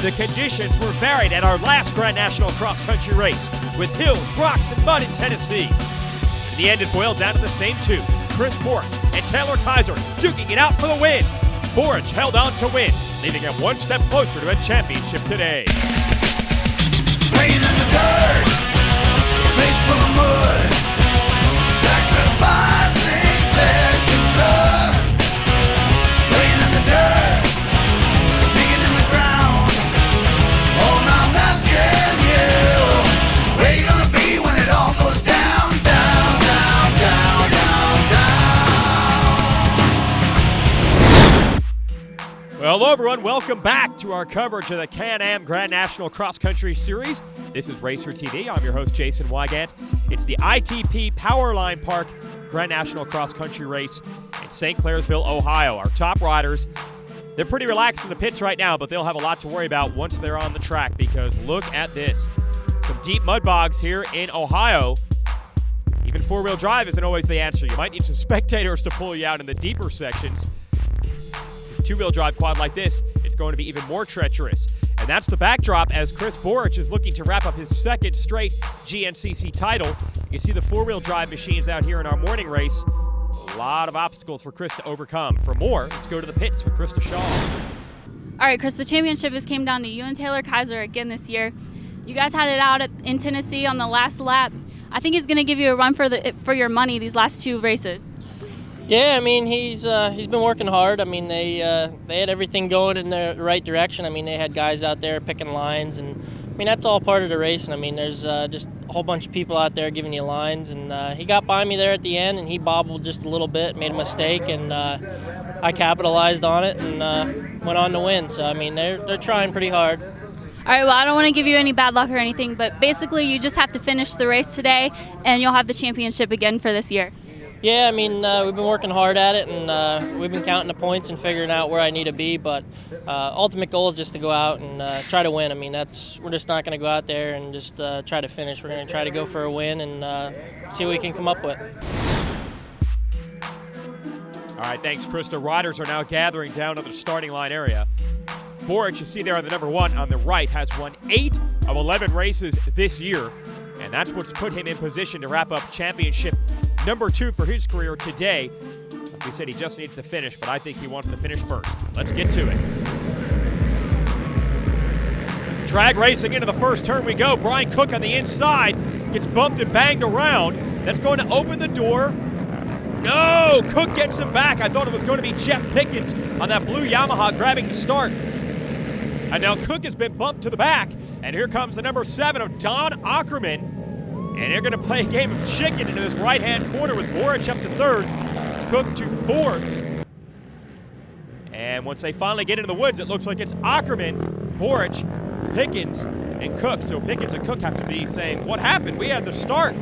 The conditions were varied at our last Grand National Cross Country race, with hills, rocks, and mud in Tennessee. In the end, it boiled down to the same two, Chris Borich and Taylor Kaiser duking it out for the win. Borich held on to win, leaving him one step closer to a championship today. Playing in the dirt, face full of mud, sacrificing flesh and blood. Playing in the dirt, digging in the ground. All I'm asking you, where you gonna be when it all goes down, down, down, down, down, down. Well, hello everyone, welcome back to our coverage of the Can-Am Grand National Cross Country Series. This is Racer TV. I'm your host, Jason Wygant. It's the ITP Powerline Park Grand National Cross Country Race in St. Clairsville, Ohio. Our top riders, they're pretty relaxed in the pits right now, but they'll have a lot to worry about once they're on the track because look at this. Some deep mud bogs here in Ohio. Even four-wheel drive isn't always the answer. You might need some spectators to pull you out in the deeper sections. Two-wheel drive quad like this, it's going to be even more treacherous. And that's the backdrop as Chris Borich is looking to wrap up his second straight GNCC title. You see the four-wheel drive machines out here in our morning race. A lot of obstacles for Chris to overcome. For more, let's go to the pits with Krista Shaw. All right, Chris, the championship has came down to you and Taylor Kaiser again this year. You guys had it out in Tennessee on the last lap. I think he's going to give you a run for your money these last two races. Yeah, I mean, he's been working hard. I mean, they had everything going in the right direction. I mean, they had guys out there picking lines, and I mean, that's all part of the race. And I mean, there's just a whole bunch of people out there giving you lines, and he got by me there at the end, and he bobbled just a little bit, made a mistake, and I capitalized on it and went on to win. So I mean, they're trying pretty hard. All right, well, I don't want to give you any bad luck or anything, but basically you just have to finish the race today, and you'll have the championship again for this year. Yeah, I mean, we've been working hard at it, and we've been counting the points and figuring out where I need to be, but ultimate goal is just to go out and try to win. I mean, we're just not going to go out there and just try to finish. We're going to try to go for a win and see what we can come up with. All right, thanks, Krista. Riders are now gathering down to the starting line area. Borich, you see there on the number one on the right, has won 8 of 11 races this year, and that's what's put him in position to wrap up championship number 2 for his career today. Like we said, he just needs to finish, but I think he wants to finish first. Let's get to it. Drag racing into the first turn we go. Brian Cook on the inside gets bumped and banged around. That's going to open the door. No, Cook gets him back. I thought it was going to be Jeff Pickens on that blue Yamaha grabbing the start. And now Cook has been bumped to the back, and here comes the number 7 of Don Ackerman. And they're going to play a game of chicken into this right-hand corner with Borich up to 3rd, Cook to 4th. And once they finally get into the woods, it looks like it's Ackerman, Borich, Pickens, and Cook. So Pickens and Cook have to be saying, what happened? We had the start.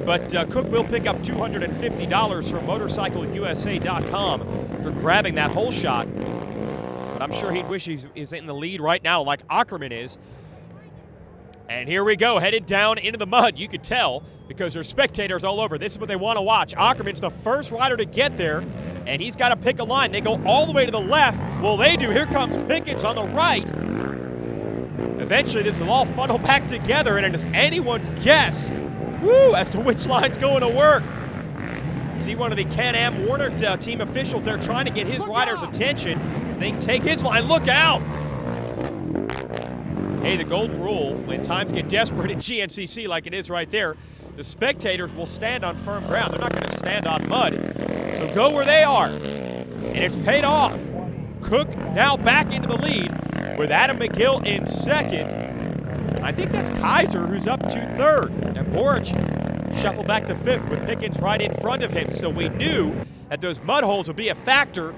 But Cook will pick up $250 from MotorcycleUSA.com for grabbing that hole shot. But I'm sure he'd wish he's in the lead right now like Ackerman is. And here we go, headed down into the mud. You could tell because there's spectators all over. This is what they want to watch. Ackerman's the first rider to get there, and he's got to pick a line. They go all the way to the left. Well, they do. Here comes Pickens on the right. Eventually, this will all funnel back together, and it is anyone's guess as to which line's going to work. See one of the Can-Am Warner team officials there trying to get his rider's attention. They take his line. Look out! Hey, the golden rule, when times get desperate in GNCC like it is right there, the spectators will stand on firm ground. They're not going to stand on mud. So go where they are. And it's paid off. Cook now back into the lead with Adam McGill in 2nd. I think that's Kaiser who's up to 3rd. And Borich shuffled back to 5th with Pickens right in front of him. So we knew that those mud holes would be a factor.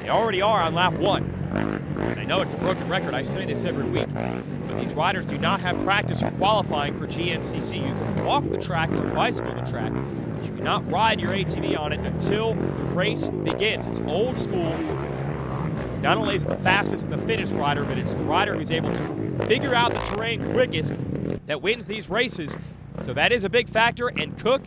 They already are on lap 1. And I know it's a broken record, I say this every week, but these riders do not have practice or qualifying for GNCC. You can walk the track or bicycle the track, but you cannot ride your ATV on it until the race begins. It's old school. Not only is it the fastest and the fittest rider, but it's the rider who's able to figure out the terrain quickest that wins these races. So that is a big factor, and Cook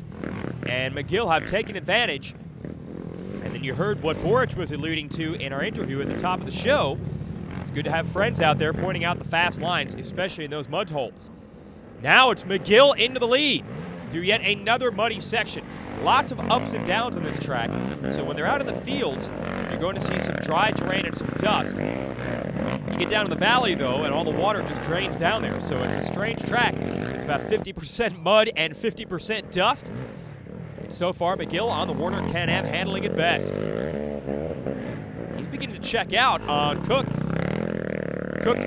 and McGill have taken advantage. And then you heard what Borich was alluding to in our interview at the top of the show. It's good to have friends out there pointing out the fast lines, especially in those mud holes. Now it's McGill into the lead through yet another muddy section. Lots of ups and downs on this track, so when they're out in the fields, you're going to see some dry terrain and some dust. You get down to the valley, though, and all the water just drains down there, so it's a strange track. It's about 50% mud and 50% dust. And so far, McGill on the Warner Can-Am handling it best. He's beginning to check out on Cook. Cook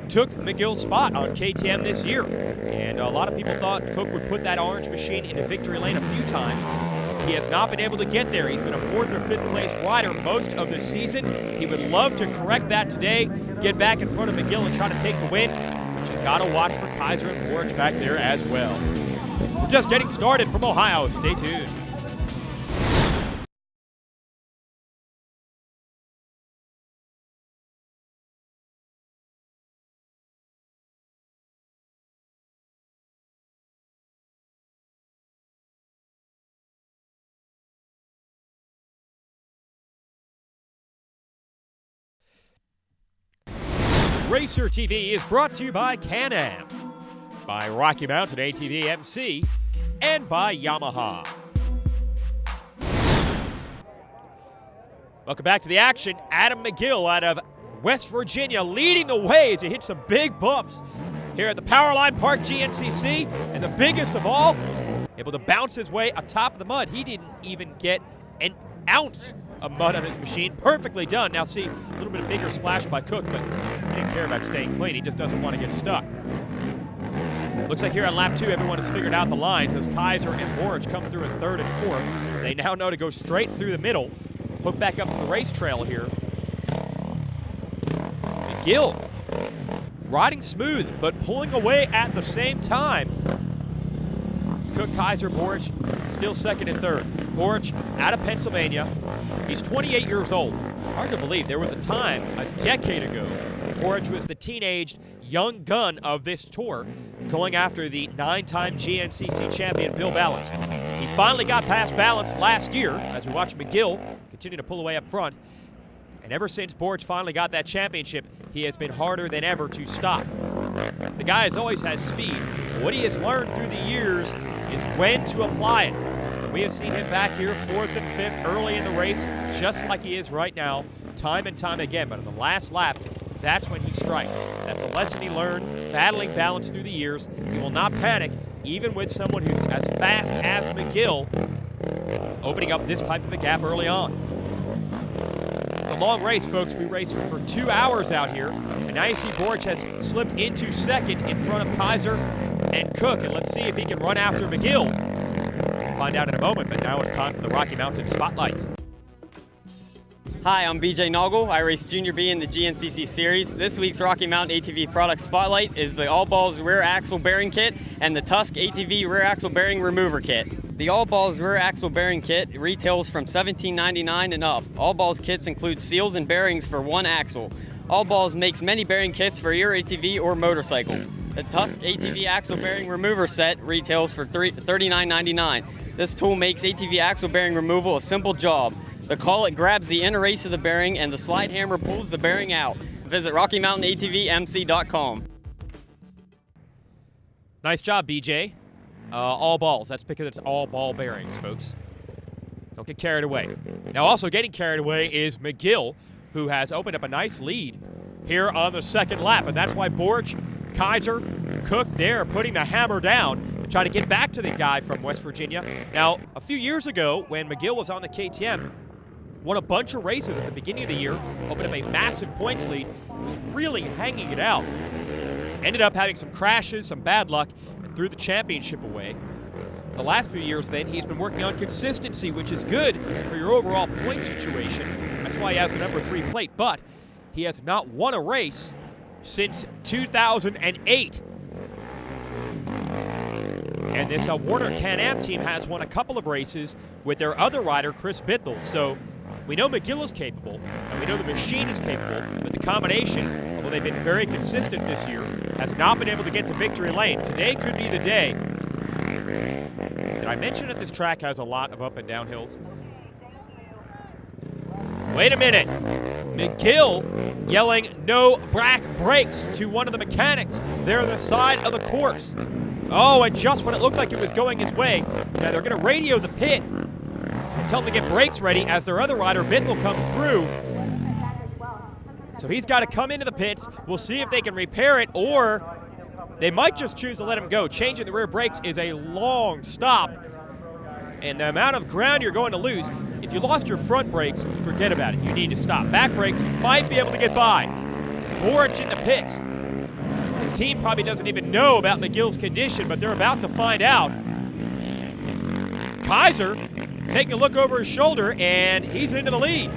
took McGill's spot on KTM this year, and a lot of people thought Cook would put that orange machine into victory lane a few times. He has not been able to get there. He's been a 4th or 5th place rider most of the season. He would love to correct that today, get back in front of McGill and try to take the win, but you gotta watch for Kaiser and Borch back there as well. We're just getting started from Ohio. Stay tuned. Racer TV is brought to you by Can-Am, by Rocky Mountain ATV MC, and by Yamaha. Welcome back to the action. Adam McGill out of West Virginia leading the way as he hits some big bumps here at the Powerline Park GNCC, and the biggest of all, able to bounce his way atop of the mud. He didn't even get an ounce of mud on his machine. Perfectly done. Now see, a little bit of bigger splash by Cook, but he didn't care about staying clean. He just doesn't want to get stuck. Looks like here on lap 2, everyone has figured out the lines as Kaiser and Borch come through in 3rd and 4th. They now know to go straight through the middle, hook back up to the race trail here. McGill riding smooth, but pulling away at the same time. Cook, Kaiser, Borch still 2nd and 3rd. Borch out of Pennsylvania. He's 28 years old. Hard to believe. There was a time, a decade ago, Borch was the teenaged young gun of this tour, going after the 9-time GNCC champion Bill Balance. He finally got past Balance last year as we watch McGill continue to pull away up front. And ever since Borch finally got that championship, he has been harder than ever to stop. The guy has always had speed. What he has learned through the years is when to apply it. We have seen him back here 4th and 5th early in the race, just like he is right now, time and time again. But on the last lap, that's when he strikes. That's a lesson he learned, battling Balance through the years. He will not panic, even with someone who's as fast as McGill, opening up this type of a gap early on. It's a long race, folks. We raced for 2 hours out here, and now you see Borch has slipped into 2nd in front of Kaiser and Cook, and let's see if he can run after McGill. We'll find out in a moment, but now it's time for the Rocky Mountain Spotlight. Hi, I'm BJ Noggle. I race Junior B in the GNCC series. This week's Rocky Mountain ATV product spotlight is the All Balls rear axle bearing kit and the Tusk ATV rear axle bearing remover kit. The All Balls rear axle bearing kit retails from $17.99 and up. All Balls kits include seals and bearings for one axle. All Balls makes many bearing kits for your ATV or motorcycle. The Tusk ATV axle bearing remover set retails for $39.99. This tool makes ATV axle bearing removal a simple job. The collet grabs the inner race of the bearing and the slide hammer pulls the bearing out. Visit RockyMountainATVMC.com. Nice job, BJ. All balls. That's because it's all ball bearings, folks. Don't get carried away. Now, also getting carried away is McGill, who has opened up a nice lead here on the 2nd lap, and that's why Borch, Kaiser, Cook, they're putting the hammer down to try to get back to the guy from West Virginia. Now, a few years ago, when McGill was on the KTM, won a bunch of races at the beginning of the year, opened up a massive points lead, was really hanging it out. Ended up having some crashes, some bad luck, and threw the championship away. The last few years then, he's been working on consistency, which is good for your overall point situation. That's why he has the number 3 plate, but he has not won a race since 2008. And this Warner Can-Am team has won a couple of races with their other rider, Chris Bithell. So we know McGill is capable, and we know the machine is capable, but the combination, although they've been very consistent this year, has not been able to get to victory lane. Today could be the day. Did I mention that this track has a lot of up and down hills? Wait a minute. McGill yelling no back brakes to one of the mechanics there on the side of the course. Oh, and just when it looked like it was going his way, now they're going to radio the pit and tell them to get brakes ready as their other rider, Bithell, comes through. So he's got to come into the pits. We'll see if they can repair it, or they might just choose to let him go. Changing the rear brakes is a long stop, and the amount of ground you're going to lose, if you lost your front brakes, forget about it. You need to stop. Back brakes, you might be able to get by. Borich in the pits. His team probably doesn't even know about McGill's condition, but they're about to find out. Kaiser taking a look over his shoulder, and he's into the lead.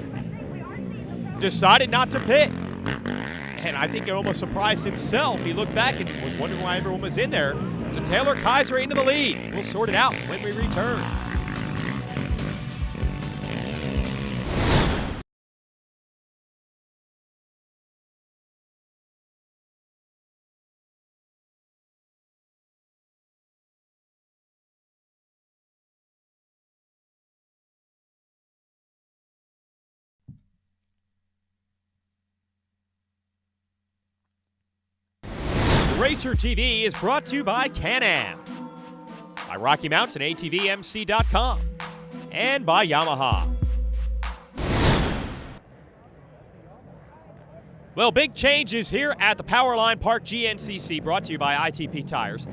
Decided not to pit. And I think it almost surprised himself. He looked back and was wondering why everyone was in there. So Taylor Kaiser into the lead. We'll sort it out when we return. Racer TV is brought to you by Can-Am, by Rocky Mountain, ATVMC.com, and by Yamaha. Well, big changes here at the Powerline Park GNCC, brought to you by ITP Tires.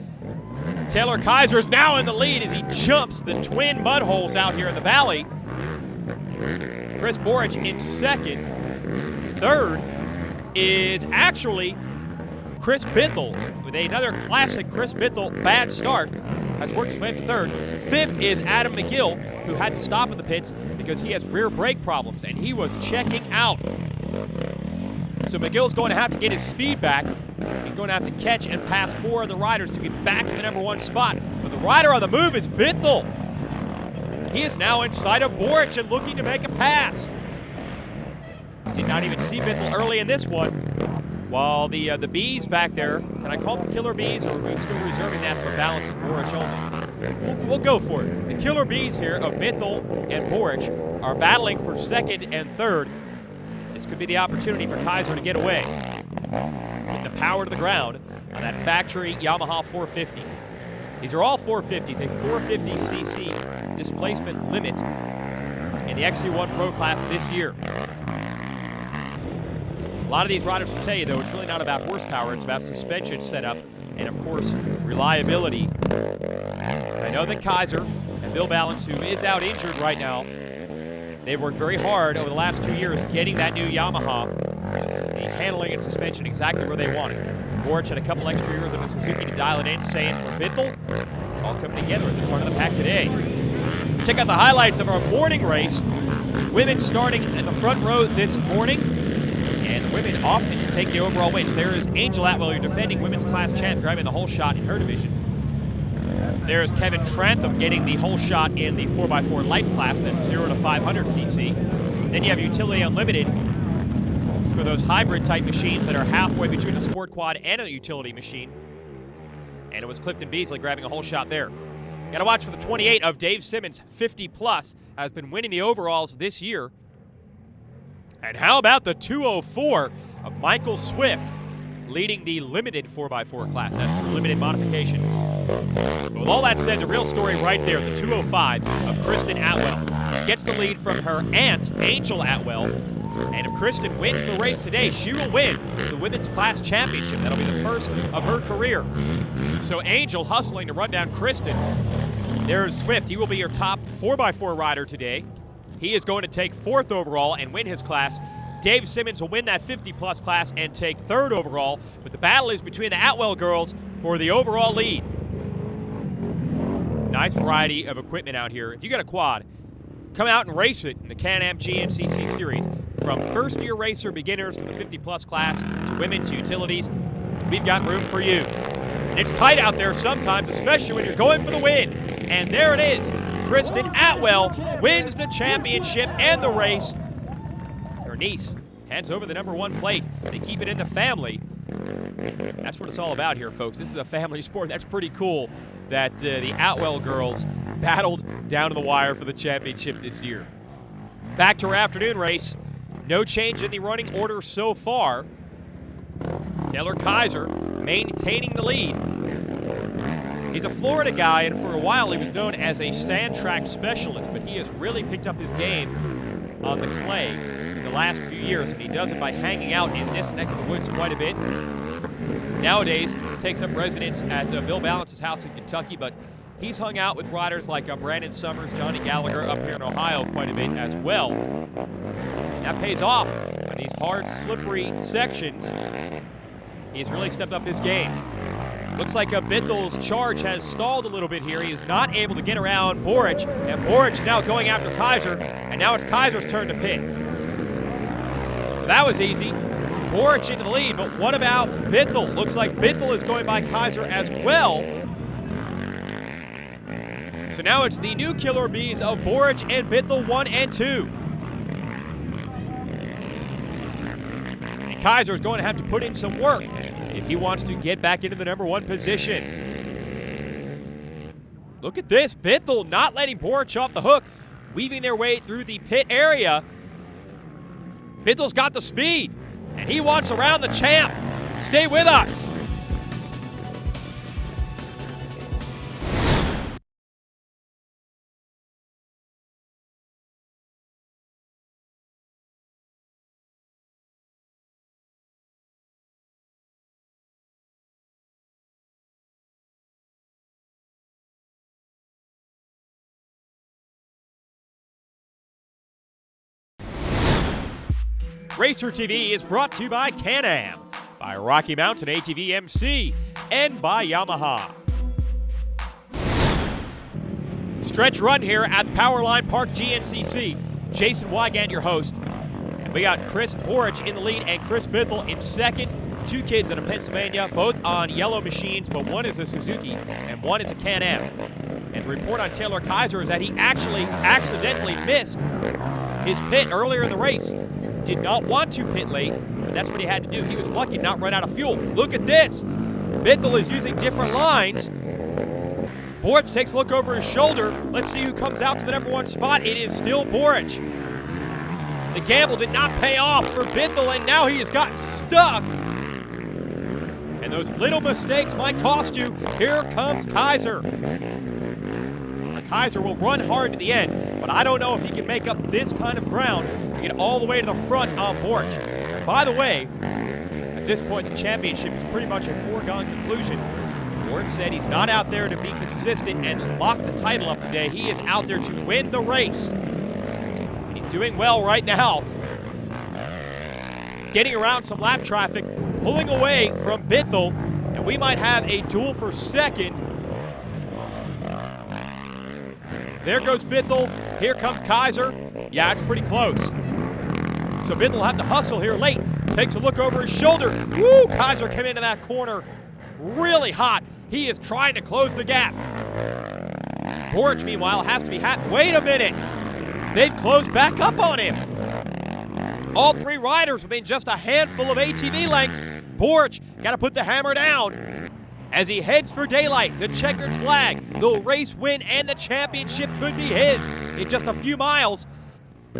Taylor Kaiser is now in the lead as he jumps the twin mud holes out here in the valley. Chris Borich in second. Third is actually Chris Bithell, with another classic Chris Bithell bad start, has worked his way up to third. Fifth is Adam McGill, who had to stop in the pits because he has rear brake problems, and he was checking out. So McGill's going to have to get his speed back. He's going to have to catch and pass four of the riders to get back to the number one spot. But the rider on the move is Bithell. He is now inside of Borich and looking to make a pass. Did not even see Bithell early in this one. While the bees back there, can I call them killer bees, or are we still reserving that for balance and Borich only? We'll go for it. The killer bees here of Bithell and Borich are battling for second and third. This could be the opportunity for Kaiser to get away. Getting the power to the ground on that factory Yamaha 450. These are all 450s, a 450cc displacement limit in the XC1 Pro class this year. A lot of these riders will tell you, though, it's really not about horsepower, it's about suspension setup and, of course, reliability. I know that Kaiser and Bill Ballance, who is out injured right now, they've worked very hard over the last 2 years getting that new Yamaha, the handling and suspension exactly where they want it. Borich had a couple extra years of a Suzuki to dial it in, saying for Bithell, it's all coming together at the front of the pack today. Check out the highlights of our morning race. Women starting in the front row this morning. And women often take the overall wins. There is Angel Atwell, your defending women's class champ, driving the whole shot in her division. There is Kevin Trantham getting the whole shot in the 4x4 lights class, that's 0 to 500cc. Then you have Utility Unlimited for those hybrid type machines that are halfway between a sport quad and a utility machine. And it was Clifton Beasley grabbing a whole shot there. Got to watch for the 28 of Dave Simmons, 50 plus, has been winning the overalls this year. And how about the 204 of Michael Swift, leading the limited 4x4 class. That's for limited modifications. But with all that said, the real story right there, the 205 of Kristen Atwell. She gets the lead from her aunt, Angel Atwell. And if Kristen wins the race today, she will win the women's class championship. That'll be the first of her career. So Angel hustling to run down Kristen. There's Swift. He will be your top 4x4 rider today. He is going to take 4th overall and win his class. Dave Simmons will win that 50-plus class and take 3rd overall, but the battle is between the Atwell girls for the overall lead. Nice variety of equipment out here. If you got a quad, come out and race it in the Can-Am GNCC Series. From first-year racer beginners to the 50-plus class to women to utilities, we've got room for you. And it's tight out there sometimes, especially when you're going for the win. And there it is. Kristen Atwell wins the championship and the race. Her niece hands over the #1 plate. They keep it in the family. That's what it's all about here, folks. This is a family sport. That's pretty cool that the Atwell girls battled down to the wire for the championship this year. Back to our afternoon race. No change in the running order so far. Taylor Kaiser maintaining the lead. He's a Florida guy, and for a while he was known as a sand track specialist, but he has really picked up his game on the clay in the last few years, and he does it by hanging out in this neck of the woods quite a bit. Nowadays, he takes up residence at Bill Balance's house in Kentucky, but he's hung out with riders like Brandon Summers, Johnny Gallagher up here in Ohio quite a bit as well. That pays off on these hard, slippery sections. He's really stepped up his game. Looks like Bithel's charge has stalled a little bit here. He is not able to get around Boric, and Boric is now going after Kaiser, and now it's Kaiser's turn to pit. So that was easy. Boric into the lead, but what about Bithel? Looks like Bithel is going by Kaiser as well. So now it's the new killer bees of Boric and Bithel 1 and 2. And Kaiser is going to have to put in some work if he wants to get back into the #1 position. Look at this, Bithel not letting Boric off the hook, weaving their way through the pit area. Bithel's got the speed, and he wants around the champ. Stay with us. Racer TV is brought to you by Can-Am, by Rocky Mountain ATV MC, and by Yamaha. Stretch run here at the Powerline Park GNCC. Jason Wygant, your host. And we got Chris Boric in the lead and Chris Bithel in second. Two kids out of Pennsylvania, both on yellow machines, but one is a Suzuki and one is a Can-Am. And the report on Taylor Kaiser is that he actually accidentally missed his pit earlier in the race. Did not want to pit late, but that's what he had to do. He was lucky to not run out of fuel. Look at this. Bithel is using different lines. Boric takes a look over his shoulder. Let's see who comes out to the #1 spot. It is still Boric. The gamble did not pay off for Bithel, and now he has gotten stuck. And those little mistakes might cost you. Here comes Kaiser. Kaiser will run hard to the end, but I don't know if he can make up this kind of ground to get all the way to the front on Boric. By the way, at this point, the championship is pretty much a foregone conclusion. Boric said he's not out there to be consistent and lock the title up today. He is out there to win the race. He's doing well right now. Getting around some lap traffic, pulling away from Bithel, and we might have a duel for second. There goes Bithel. Here comes Kaiser. Yeah, it's pretty close. So Bithel will have to hustle here late. Takes a look over his shoulder. Woo! Kaiser came into that corner really hot. He is trying to close the gap. Boric, meanwhile, has to be Wait a minute. They've closed back up on him. All three riders within just a handful of ATV lengths. Boric got to put the hammer down. As he heads for daylight, the checkered flag, the race win, and the championship could be his in just a few miles.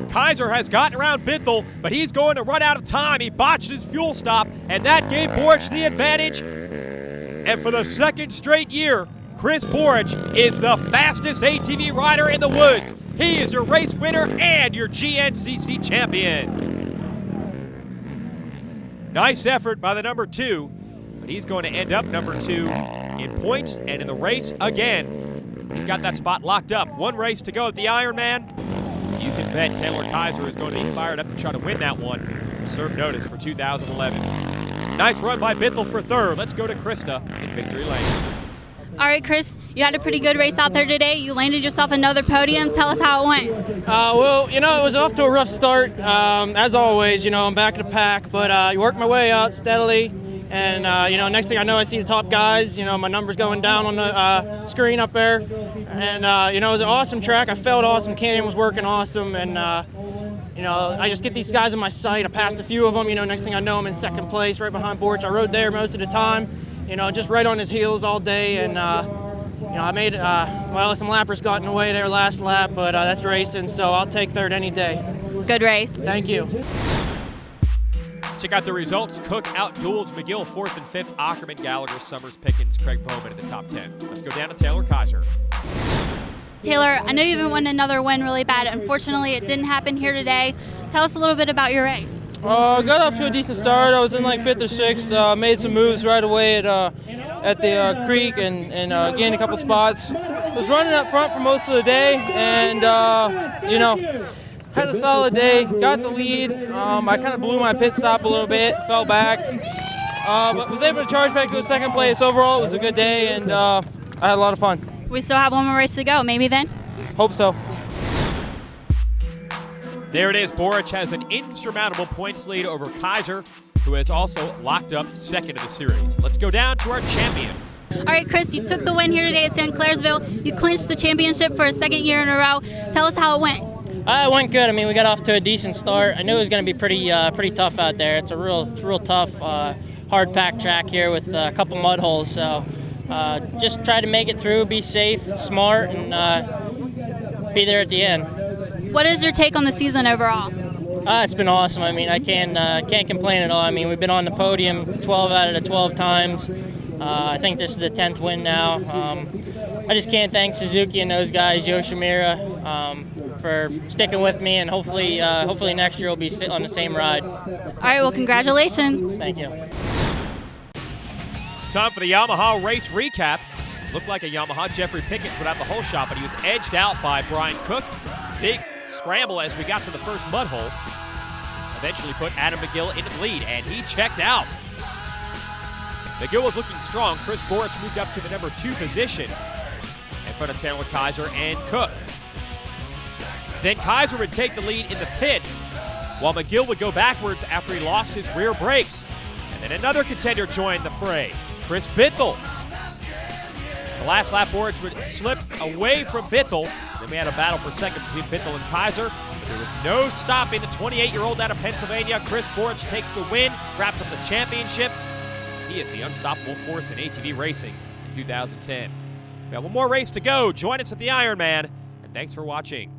Kaiser has gotten around Bithel, but he's going to run out of time. He botched his fuel stop, and that gave Boric the advantage. And for the second straight year, Chris Boric is the fastest ATV rider in the woods. He is your race winner and your GNCC champion. Nice effort by the #2. He's going to end up #2 in points and in the race again. He's got that spot locked up. One race to go at the Ironman. You can bet Taylor Kaiser is going to be fired up to try to win that one. Serve notice for 2011. Nice run by Bithel for third. Let's go to Krista in victory lane. All right, Chris, you had a pretty good race out there today. You landed yourself another podium. Tell us how it went. Well, it was off to a rough start. As always, I'm back in the pack, but I worked my way up steadily. And, next thing I know, I see the top guys. My number's going down on the screen up there. And, it was an awesome track. I felt awesome. Canyon was working awesome. And, I just get these guys in my sight. I passed a few of them. Next thing I know, I'm in second place right behind Boric. I rode there most of the time, just right on his heels all day. And, I made, some lappers got in the way there last lap, but that's racing, so I'll take third any day. Good race. Thank you. Check out the results. Cook outduels McGill 4th and 5th. Ackerman, Gallagher, Summers, Pickens, Craig Bowman in the top 10. Let's go down to Taylor Kaiser. Taylor, I know you haven't won another win really bad. Unfortunately, it didn't happen here today. Tell us a little bit about your race. Got off to a decent start. I was in like 5th or 6th. Made some moves right away at the creek and gained a couple spots. Was running up front for most of the day, and had a solid day. Got the lead. I kind of blew my pit stop a little bit, fell back, but was able to charge back to a 2nd place. Overall, it was a good day, and I had a lot of fun. We still have one more race to go. Maybe then. Hope so. There it is. Boric has an insurmountable points lead over Kaiser, who has also locked up 2nd of the series. Let's go down to our champion. All right, Chris, you took the win here today at St. Clairsville. You clinched the championship for a 2nd year in a row. Tell us how it went. It went good. I mean, we got off to a decent start. I knew it was going to be pretty tough out there. It's a real tough, hard-packed track here with a couple mud holes. So just try to make it through, be safe, smart, and be there at the end. What is your take on the season overall? It's been awesome. I mean, I can't complain at all. I mean, we've been on the podium 12 out of the 12 times. I think this is the 10th win now. I just can't thank Suzuki and those guys, Yoshimura, for sticking with me, and hopefully next year we'll be on the same ride. All right, well, congratulations. Thank you. Time for the Yamaha race recap. Looked like a Yamaha. Jeffrey Pickens would have the whole shot, but he was edged out by Brian Cook. Big scramble as we got to the first mud hole. Eventually put Adam McGill into the lead, and he checked out. McGill was looking strong. Chris Boric moved up to the number 2 position in front of Taylor Kaiser and Cook. Then Kaiser would take the lead in the pits, while McGill would go backwards after he lost his rear brakes. And then another contender joined the fray, Chris Bithell. The last lap, Boric would slip away from Bithell. Then we had a battle for 2nd between Bithell and Kaiser. But there was no stopping the 28-year-old out of Pennsylvania. Chris Boric takes the win, wraps up the championship. He is the unstoppable force in ATV racing in 2010. We have one more race to go. Join us at the Ironman, and thanks for watching.